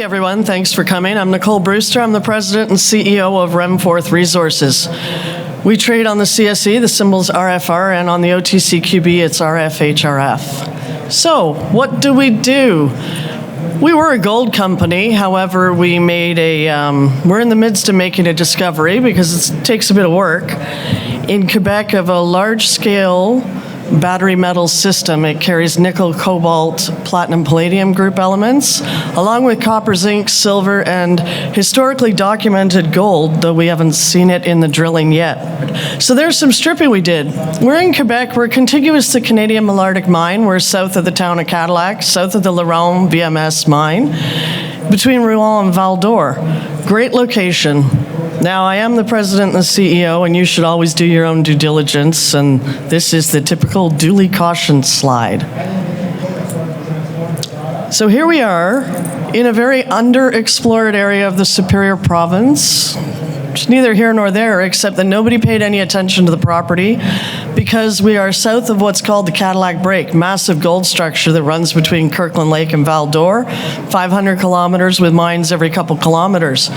everyone. Thanks for coming. I'm Nicole Brewster. I'm the president and CEO of Renforth Resources. We trade on the CSE, the symbol's RFR, and on the OTCQB, it's RFHRF. So, what do? We were a gold company. However, we're in the midst of making a discovery because it takes a bit of work in Quebec of a large-scale battery metal system. It carries nickel, cobalt, platinum, palladium group elements, along with copper, zinc, silver, and historically documented gold, though we haven't seen it in the drilling yet. So there's some stripping we did. We're in Quebec. We're contiguous to Canadian Malartic Mine. We're south of the town of Cadillac, south of the Laurent VMS mine, between Rouen and Val d'Or. Great location. Now, I am the president and the CEO, and you should always do your own due diligence, and this is the typical duly cautioned slide. So here we are in a very underexplored area of the Superior Province. It's neither here nor there, except that nobody paid any attention to the property because we are south of what's called the Cadillac Break, massive gold structure that runs between Kirkland Lake and Val d'Or, 500 kilometers with mines every couple kilometers.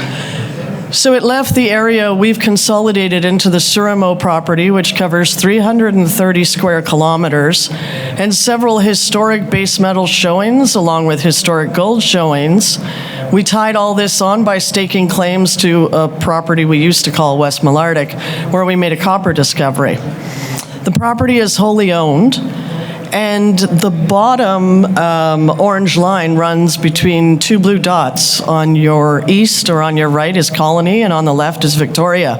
So it left the area we've consolidated into the Surimeau property, which covers 330 square kilometers, and several historic base metal showings, along with historic gold showings. We tied all this on by staking claims to a property we used to call West Malartic, where we made a copper discovery. The property is wholly owned, and the bottom orange line runs between two blue dots. On your east or on your right is Colony, and on the left is Victoria.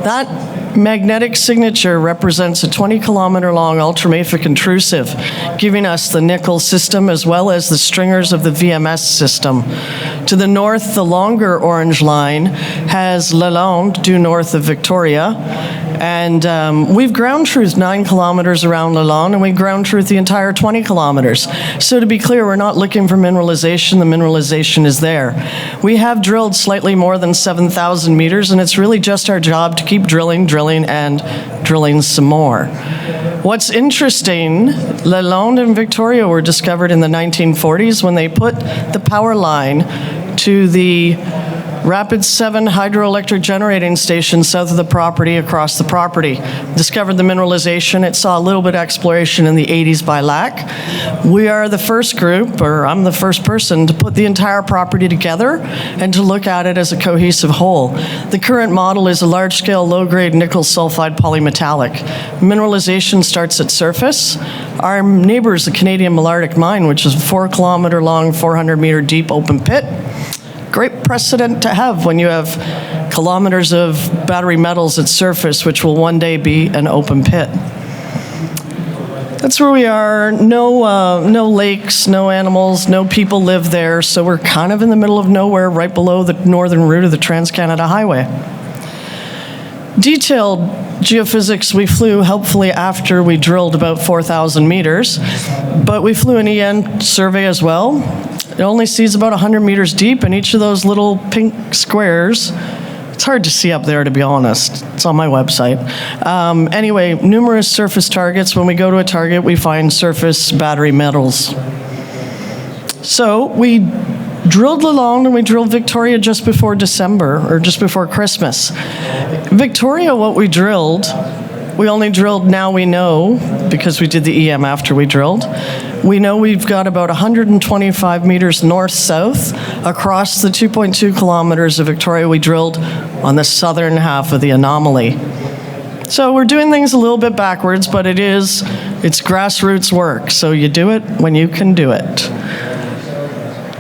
That magnetic signature represents a 20-kilometer-long ultramafic intrusive, giving us the nickel system as well as the stringers of the VMS system. To the north, the longer orange line has Lalonde, due north of Victoria. And we've ground truthed 9 kilometers around Lalonde, and we ground truthed the entire 20 kilometers. So to be clear, we're not looking for mineralization. The mineralization is there. We have drilled slightly more than 7,000 meters, and it's really just our job to keep drilling, and drilling some more. What's interesting, Lalonde and Victoria were discovered in the 1940s when they put the power line to the Rapid 7 hydroelectric generating station south of the property, across the property. Discovered the mineralization. It saw a little bit of exploration in the 80s by LAC. We are the first group, or I'm the first person, to put the entire property together and to look at it as a cohesive whole. The current model is a large-scale, low-grade nickel sulfide polymetallic. Mineralization starts at surface. Our neighbor is the Canadian Malartic Mine, which is a 4-kilometer-long, 400-meter-deep open pit. Great precedent to have when you have kilometers of battery metals at surface, which will one day be an open pit. That's where we are. No lakes, no animals, no people live there, so we're kind of in the middle of nowhere, right below the northern route of the Trans-Canada Highway. Detailed geophysics we flew helpfully after we drilled about 4,000 meters, but we flew an EN survey as well. It only sees about 100 meters deep, and each of those little pink squares, it's hard to see up there, to be honest. It's on my website. Anyway, numerous surface targets. When we go to a target, we find surface battery metals. So we drilled Lalonde and we drilled Victoria just before December, or just before Christmas. Victoria, what we drilled, we only drilled now we know, because we did the EM after we drilled. We know we've got about 125 meters north-south across the 2.2 kilometers of Victoria we drilled on the southern half of the anomaly. So we're doing things a little bit backwards, but it's grassroots work, so you do it when you can do it.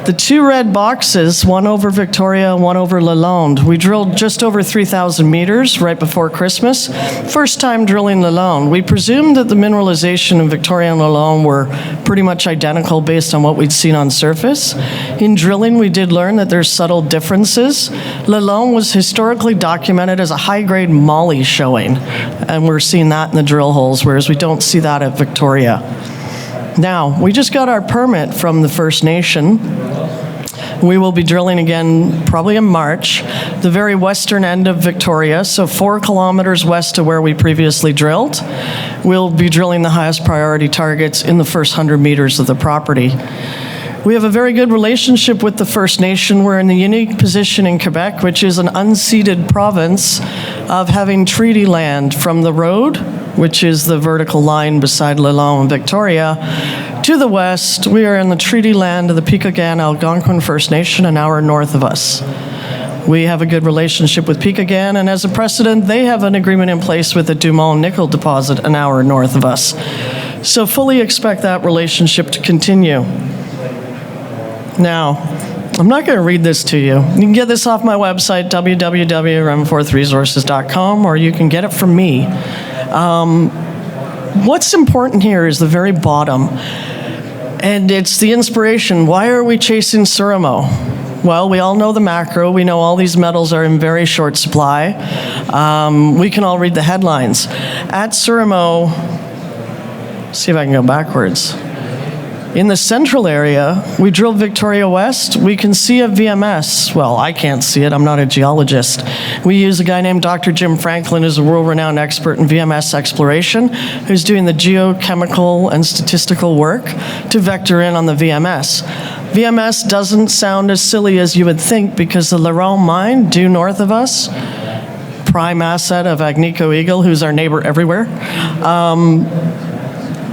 The two red boxes, one over Victoria, one over Lalonde. We drilled just over 3,000 meters right before Christmas. First time drilling Lalonde. We presumed that the mineralization in Victoria and Lalonde were pretty much identical based on what we'd seen on surface. In drilling, we did learn that there's subtle differences. Lalonde was historically documented as a high-grade moly showing, and we're seeing that in the drill holes, whereas we don't see that at Victoria. Now, we just got our permit from the First Nation. We will be drilling again probably in March, the very western end of Victoria, so 4 kilometers west of where we previously drilled. We'll be drilling the highest priority targets in the first 100 meters of the property. We have a very good relationship with the First Nation. We're in the unique position in Quebec, which is an unceded province, of having treaty land from the road, which is the vertical line beside Lalonde and Victoria, to the west. We are in the treaty land of the Pickering Algonquin First Nation, an hour north of us. We have a good relationship with Pickering, and as a precedent, they have an agreement in place with the Dumont nickel deposit an hour north of us. So fully expect that relationship to continue. Now, I'm not going to read this to you. You can get this off my website, www.renforthresources.com, or you can get it from me. What's important here is the very bottom, and it's the inspiration. Why are we chasing Surimeau? Well, we all know the macro. We know all these metals are in very short supply. We can all read the headlines. At Surimeau, see if I can go backwards. In the central area, we drilled Victoria West. We can see a VMS. Well, I can't see it. I'm not a geologist. We use a guy named Dr. Jim Franklin, who's a world-renowned expert in VMS exploration, who's doing the geochemical and statistical work to vector in on the VMS. VMS doesn't sound as silly as you would think, because the Laurent mine, due north of us, prime asset of Agnico Eagle, who's our neighbor everywhere,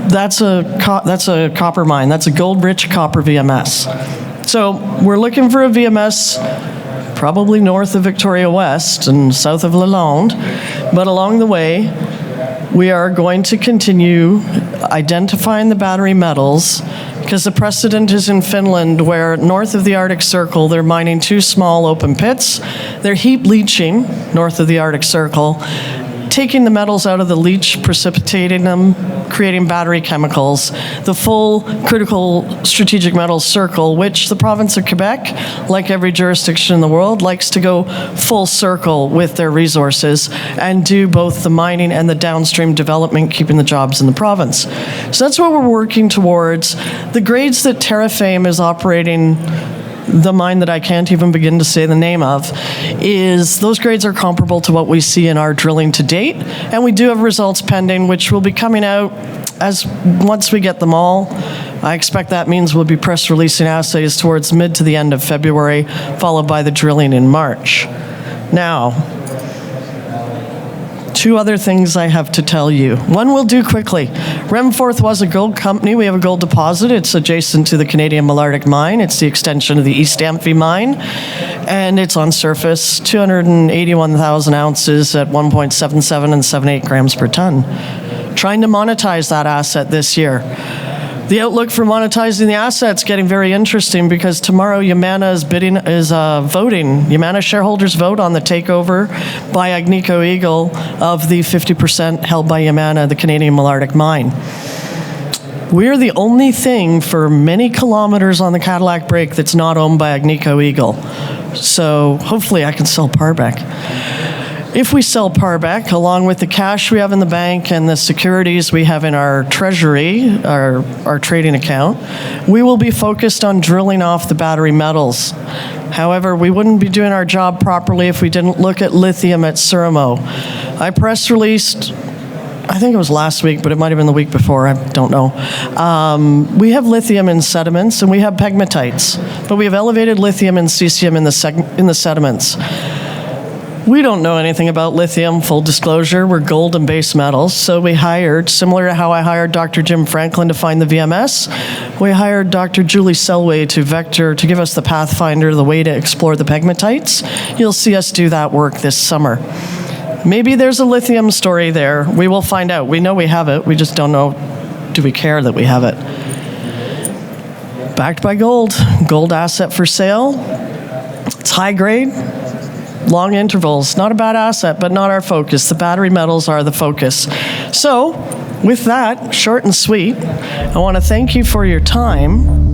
that's a copper mine. That's a gold-rich copper VMS. So we're looking for a VMS probably north of Victoria West and south of Lalonde, but along the way, we are going to continue identifying the battery metals, because the precedent is in Finland, where north of the Arctic Circle, they're mining 2 small open pits. They're heap leaching north of the Arctic Circle, taking the metals out of the leach, precipitating them, creating battery chemicals, the full critical strategic metals circle, which the province of Quebec, like every jurisdiction in the world, likes to go full circle with their resources and do both the mining and the downstream development, keeping the jobs in the province. So that's what we're working towards. The grades that Terrafame is operating, the mine that I can't even begin to say the name of, is those grades are comparable to what we see in our drilling to date, and we do have results pending, which will be coming out once we get them all. I expect that means we'll be press releasing assays towards mid to the end of February, followed by the drilling in March. Now, 2 other things I have to tell you. One we'll do quickly. Renforth was a gold company. We have a gold deposit. It's adjacent to the Canadian Malartic mine. It's the extension of the East Amphi mine, and it's on surface, 281,000 ounces at 1.77 and 78 grams per ton. Trying to monetize that asset this year. The outlook for monetizing the asset's getting very interesting, because tomorrow Yamana is voting. Yamana shareholders vote on the takeover by Agnico Eagle of the 50% held by Yamana, the Canadian Malartic mine. We're the only thing for many kilometers on the Cadillac Break that's not owned by Agnico Eagle. So hopefully I can sell Parbec. If we sell Parbec, along with the cash we have in the bank and the securities we have in our treasury, our trading account, we will be focused on drilling off the battery metals. However, we wouldn't be doing our job properly if we didn't look at lithium at Surimeau. I press released, I think it was last week, but it might have been the week before, I don't know. We have lithium in sediments and we have pegmatites, but we have elevated lithium and cesium in the sediments. We don't know anything about lithium, full disclosure. We're gold and base metals. So we hired, similar to how I hired Dr. Jim Franklin to find the VMS, we hired Dr. Julie Selway to give us the pathfinder, the way to explore the pegmatites. You'll see us do that work this summer. Maybe there's a lithium story there. We will find out. We know we have it. We just don't know, do we care that we have it? Backed by gold. Gold asset for sale. It's high grade. Long intervals, not a bad asset, but not our focus. The battery metals are the focus. So, with that, short and sweet, I want to thank you for your time.